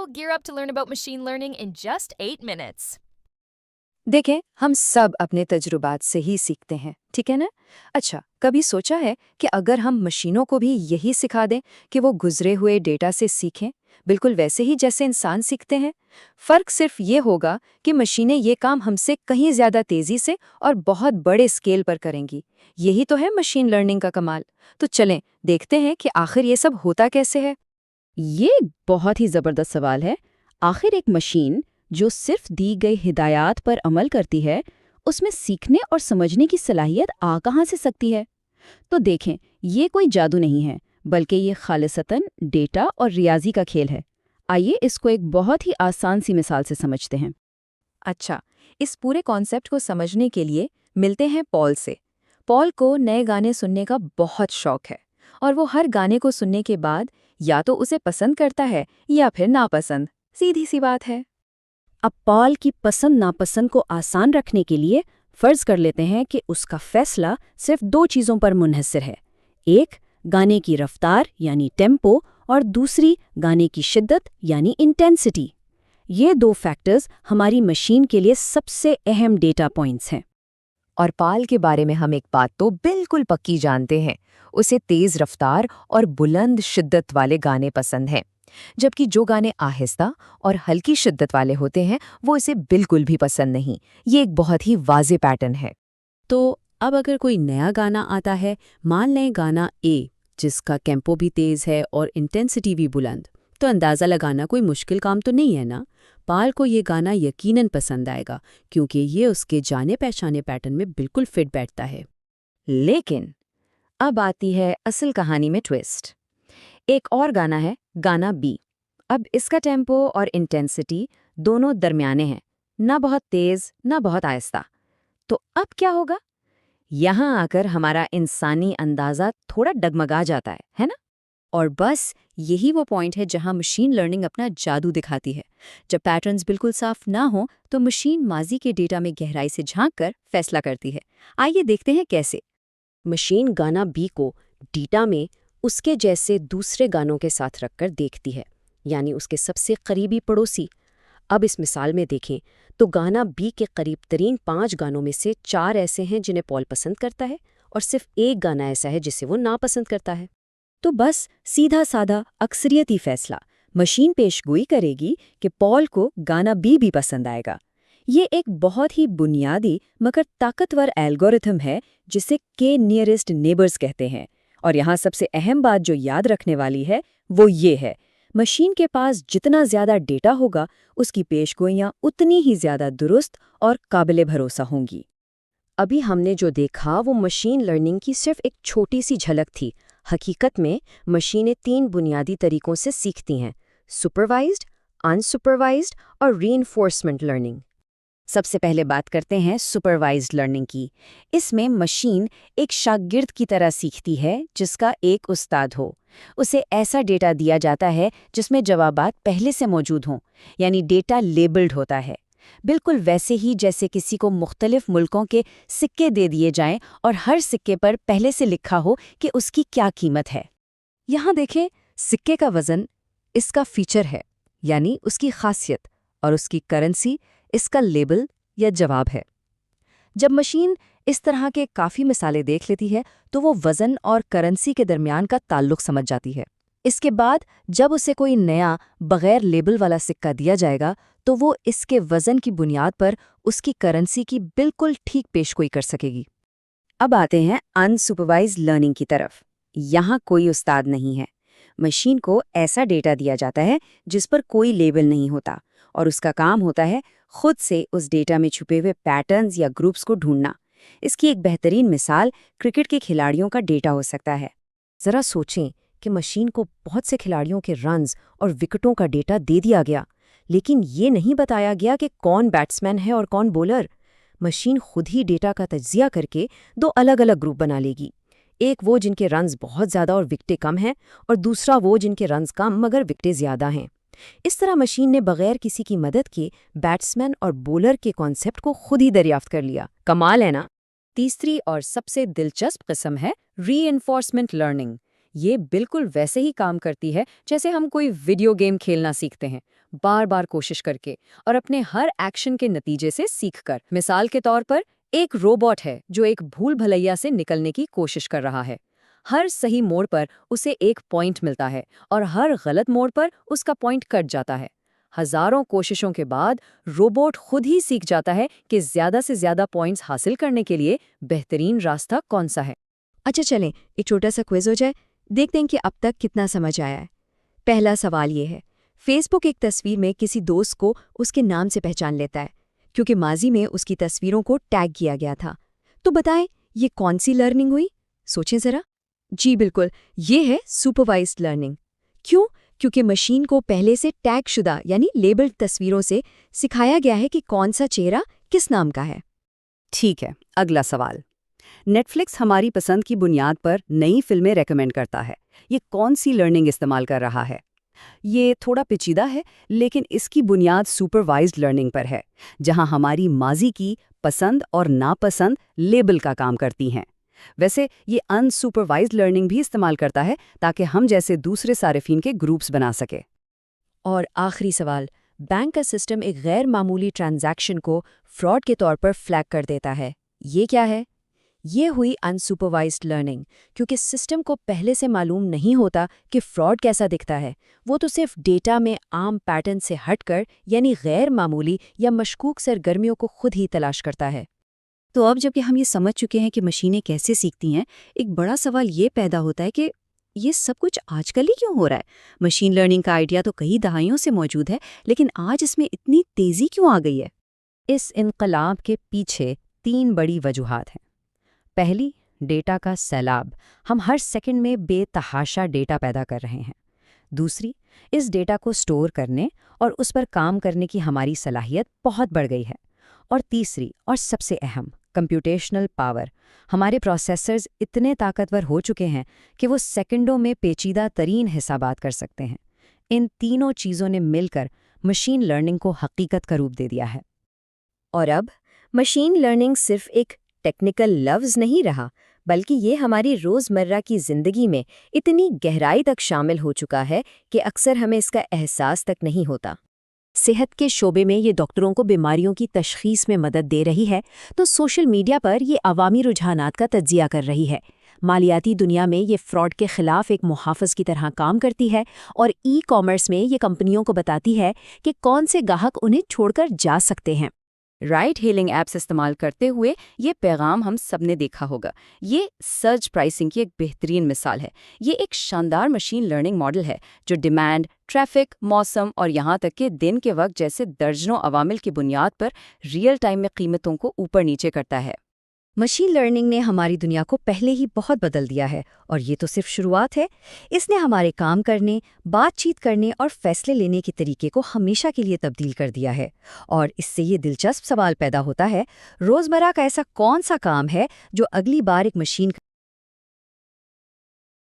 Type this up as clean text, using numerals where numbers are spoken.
gear up to learn about machine learning in just 8 minutes. देखें, हम सब अपने तजुर्बात से ही सीखते हैं, ठीक है ना? अच्छा, कभी सोचा है कि अगर हम मशीनों को भी यही सिखा दें कि वो गुजरे हुए डेटा से सीखें, बिल्कुल वैसे ही जैसे इंसान सीखते हैं? फर्क सिर्फ ये होगा कि मशीनें ये काम हमसे कहीं ज्यादा तेजी से और बहुत बड़े स्केल पर करेंगी। यही तो है मशीन लर्निंग का कमाल। तो चलें, देखते हैं कि आखिर ये सब होता कैसे है। ये एक बहुत ही ज़बरदस्त सवाल है। आखिर एक मशीन जो सिर्फ दी गई हिदायत पर अमल करती है, उसमें सीखने और समझने की सलाहियत आ कहाँ से सकती है? तो देखें, ये कोई जादू नहीं है, बल्कि ये खालिसतन डेटा और रियाजी का खेल है। आइए इसको एक बहुत ही आसान सी मिसाल से समझते हैं। अच्छा, इस पूरे कॉन्सेप्ट को समझने के लिए मिलते हैं पॉल से। पॉल को नए गाने सुनने का बहुत शौक है और वो हर गाने को सुनने के बाद या तो उसे पसंद करता है या फिर नापसंद। सीधी सी बात है। अब पॉल की पसंद नापसंद को आसान रखने के लिए फर्ज कर लेते हैं कि उसका फैसला सिर्फ दो चीज़ों पर मुनहसर है। एक, गाने की रफ्तार यानी टेम्पो, और दूसरी, गाने की शिद्दत यानी इंटेंसिटी। ये दो फैक्टर्स हमारी मशीन के लिए सबसे अहम डेटा पॉइंट्स हैं। और पाल के बारे में हम एक बात तो बिल्कुल पक्की जानते हैं, उसे तेज रफ्तार और बुलंद शिद्दत वाले गाने पसंद हैं, जबकि जो गाने आहिस्ता और हल्की शिद्दत वाले होते हैं वो इसे बिल्कुल भी पसंद नहीं। ये एक बहुत ही वाज़ेह पैटर्न है। तो अब अगर कोई नया गाना आता है, मान लें गाना ए, जिसका टेम्पो भी तेज़ है और इंटेंसिटी भी बुलंद, तो अंदाज़ा लगाना कोई मुश्किल काम तो नहीं है ना। पाल को ये गाना यकीनन पसंद आएगा क्योंकि ये उसके जाने पहचाने पैटर्न में बिल्कुल फिट बैठता है। लेकिन अब आती है असल कहानी में ट्विस्ट। एक और गाना है, गाना बी। अब इसका टेम्पो और इंटेंसिटी दोनों दरमियाने हैं, ना बहुत तेज ना बहुत आहिस्ता। तो अब क्या होगा? यहाँ आकर हमारा इंसानी अंदाज़ा थोड़ा डगमगा जाता है ना? और बस यही वो पॉइंट है जहाँ मशीन लर्निंग अपना जादू दिखाती है। जब पैटर्न्स बिल्कुल साफ ना हो तो मशीन माजी के डेटा में गहराई से झांककर फैसला करती है। आइए देखते हैं कैसे। मशीन गाना बी को डेटा में उसके जैसे दूसरे गानों के साथ रखकर देखती है, यानी उसके सबसे करीबी पड़ोसी। अब इस मिसाल में देखें तो गाना बी के करीब तरीन 5 गानों में से 4 ऐसे हैं जिन्हें पॉल पसंद करता है और सिर्फ एक गाना ऐसा है जिसे वो नापसंद करता है। तो बस सीधा साधा अक्सरियती फैसला, मशीन पेशगोई करेगी कि पॉल को गाना बी भी पसंद आएगा। ये एक बहुत ही बुनियादी मगर ताकतवर एल्गोरिथम है जिसे के नियरेस्ट नेबर्स कहते हैं। और यहाँ सबसे अहम बात जो याद रखने वाली है वो ये है, मशीन के पास जितना ज़्यादा डेटा होगा उसकी पेशगोइयाँ उतनी ही ज़्यादा दुरुस्त और काबिले भरोसा होंगी। अभी हमने जो देखा वो मशीन लर्निंग की सिर्फ एक छोटी सी झलक थी। हकीकत में मशीनें 3 बुनियादी तरीकों से सीखती हैं: सुपरवाइज्ड, अनसुपरवाइज्ड और रीइंफोर्समेंट लर्निंग। सबसे पहले बात करते हैं सुपरवाइज्ड लर्निंग की। इसमें मशीन एक शागिर्द की तरह सीखती है जिसका एक उस्ताद हो। उसे ऐसा डेटा दिया जाता है जिसमें जवाबात पहले से मौजूद हों, यानी डेटा लेबल्ड होता है। बिल्कुल वैसे ही जैसे किसी को मुख्तलिफ मुल्कों के सिक्के दे दिए जाएं और हर सिक्के पर पहले से लिखा हो कि उसकी क्या कीमत है। यहाँ देखें, सिक्के का वज़न इसका फीचर है, यानी उसकी खासियत, और उसकी करेंसी इसका लेबल या जवाब है। जब मशीन इस तरह के काफ़ी मिसालें देख लेती है तो वो वज़न और करेंसी के दरमियान का ताल्लुक समझ जाती है। इसके बाद जब उसे कोई नया बग़ैर लेबल वाला सिक्का दिया जाएगा तो वो इसके वज़न की बुनियाद पर उसकी करेंसी की बिल्कुल ठीक पेशगोई कर सकेगी। अब आते हैं अनसुपरवाइज्ड लर्निंग की तरफ। यहाँ कोई उस्ताद नहीं है। मशीन को ऐसा डेटा दिया जाता है जिस पर कोई लेबल नहीं होता और उसका काम होता है खुद से उस डेटा में छुपे हुए पैटर्न्स या ग्रुप्स को ढूंढना। इसकी एक बेहतरीन मिसाल क्रिकेट के खिलाड़ियों का डेटा हो सकता है। ज़रा सोचें कि मशीन को बहुत से खिलाड़ियों के रन्स और विकेटों का डेटा दे दिया गया, लेकिन ये नहीं बताया गया कि कौन बैट्समैन है और कौन बॉलर। मशीन खुद ही डेटा का तज्जिया करके 2 अलग-अलग ग्रुप बना लेगी। एक वो जिनके रन्स बहुत ज़्यादा और विकेटें कम हैं, और दूसरा वो जिनके रन्स कम मगर विकेटें ज़्यादा हैं। इस तरह मशीन ने बगैर किसी की मदद के बैट्समैन और बॉलर के कॉन्सेप्ट को खुद ही दरियाफ्त कर लिया। कमाल है ना? तीसरी और सबसे दिलचस्प किस्म है रीइंफोर्समेंट लर्निंग। یہ بالکل ویسے ہی کام کرتی ہے جیسے ہم کوئی ویڈیو گیم کھیلنا سیکھتے ہیں، بار بار کوشش کر کے اور اپنے ہر ایکشن کے نتیجے سے سیکھ کر۔ مثال کے طور پر ایک روبوٹ ہے جو ایک بھول بھلیا سے نکلنے کی کوشش کر رہا ہے۔ ہر صحیح موڑ پر اسے ایک پوائنٹ ملتا ہے اور ہر غلط موڑ پر اس کا پوائنٹ کٹ جاتا ہے۔ ہزاروں کوششوں کے بعد روبوٹ خود ہی سیکھ جاتا ہے کہ زیادہ سے زیادہ پوائنٹس حاصل کرنے کے لیے بہترین راستہ کون سا ہے۔ اچھا چلیں ایک چھوٹا سا کوئز ہو جائے، دیکھتے ہیں کہ اب تک کتنا سمجھ آیا ہے۔ پہلا سوال یہ ہے، فیس بک ایک تصویر میں کسی دوست کو اس کے نام سے پہچان لیتا ہے کیونکہ ماضی میں اس کی تصویروں کو ٹیگ کیا گیا تھا۔ تو بتائیں یہ کون سی لرننگ ہوئی؟ سوچیں ذرا۔ جی بالکل، یہ ہے سپروائزڈ لرننگ۔ کیوں؟ کیونکہ مشین کو پہلے سے ٹیگ شدہ یعنی لیبلڈ تصویروں سے سکھایا گیا ہے کہ کون سا چہرہ کس نام کا ہے۔ ٹھیک ہے، اگلا سوال۔ نیٹ فلکس ہماری پسند کی بنیاد پر نئی فلمیں ریکمینڈ کرتا ہے، یہ کون سی لرننگ استعمال کر رہا ہے؟ یہ تھوڑا پیچیدہ ہے، لیکن اس کی بنیاد سپروائزڈ لرننگ پر ہے، جہاں ہماری ماضی کی پسند اور ناپسند لیبل کا کام کرتی ہیں۔ ویسے یہ ان سپروائزڈ لرننگ بھی استعمال کرتا ہے تاکہ ہم جیسے دوسرے صارفین کے گروپس بنا سکے۔ اور آخری سوال، بینک کا سسٹم ایک غیر معمولی ٹرانزیکشن کو فراڈ کے طور پر فلیگ کر دیتا ہے، یہ کیا ہے؟ یہ ہوئی انسپروائزڈ لرننگ، کیونکہ سسٹم کو پہلے سے معلوم نہیں ہوتا کہ فراڈ کیسا دکھتا ہے، وہ تو صرف ڈیٹا میں عام پیٹرن سے ہٹ کر یعنی غیر معمولی یا مشکوک سرگرمیوں کو خود ہی تلاش کرتا ہے۔ تو اب جب کہ ہم یہ سمجھ چکے ہیں کہ مشینیں کیسے سیکھتی ہیں، ایک بڑا سوال یہ پیدا ہوتا ہے کہ یہ سب کچھ آج کل ہی کیوں ہو رہا ہے؟ مشین لرننگ کا آئیڈیا تو کئی دہائیوں سے موجود ہے، لیکن آج اس میں اتنی تیزی کیوں آ گئی ہے؟ اس انقلاب کے پیچھے 3 بڑی وجوہات ہیں۔ پہلی، ڈیٹا کا سیلاب، ہم ہر سیکنڈ میں بے تحاشا ڈیٹا پیدا کر رہے ہیں۔ دوسری، اس ڈیٹا کو سٹور کرنے اور اس پر کام کرنے کی ہماری صلاحیت بہت بڑھ گئی ہے۔ اور تیسری اور سب سے اہم، کمپیوٹیشنل پاور، ہمارے پروسیسرز اتنے طاقتور ہو چکے ہیں کہ وہ سیکنڈوں میں پیچیدہ ترین حسابات کر سکتے ہیں۔ ان تینوں چیزوں نے مل کر مشین لرننگ کو حقیقت کا روپ دے دیا ہے۔ اور اب مشین لرننگ صرف ایک ٹیکنیکل لفظ نہیں رہا، بلکہ یہ ہماری روزمرہ کی زندگی میں اتنی گہرائی تک شامل ہو چکا ہے کہ اکثر ہمیں اس کا احساس تک نہیں ہوتا۔ صحت کے شعبے میں یہ ڈاکٹروں کو بیماریوں کی تشخیص میں مدد دے رہی ہے، تو سوشل میڈیا پر یہ عوامی رجحانات کا تجزیہ کر رہی ہے۔ مالیاتی دنیا میں یہ فراڈ کے خلاف ایک محافظ کی طرح کام کرتی ہے، اور ای کامرس میں یہ کمپنیوں کو بتاتی ہے کہ کون سے گاہک انہیں چھوڑ کر جا سکتے ہیں۔ رائٹ ہیلنگ ایپس استعمال کرتے ہوئے یہ پیغام ہم سب نے دیکھا ہوگا۔ یہ سرج پرائسنگ کی ایک بہترین مثال ہے۔ یہ ایک شاندار مشین لرننگ ماڈل ہے جو ڈیمانڈ، ٹریفک، موسم اور یہاں تک کہ دن کے وقت جیسے درجنوں عوامل کی بنیاد پر ریئل ٹائم میں قیمتوں کو اوپر نیچے کرتا ہے۔ مشین لرننگ نے ہماری دنیا کو پہلے ہی بہت بدل دیا ہے، اور یہ تو صرف شروعات ہے۔ اس نے ہمارے کام کرنے، بات چیت کرنے اور فیصلے لینے کے طریقے کو ہمیشہ کے لیے تبدیل کر دیا ہے۔ اور اس سے یہ دلچسپ سوال پیدا ہوتا ہے، روزمرہ کا ایسا کون سا کام ہے جو اگلی بار ایک مشین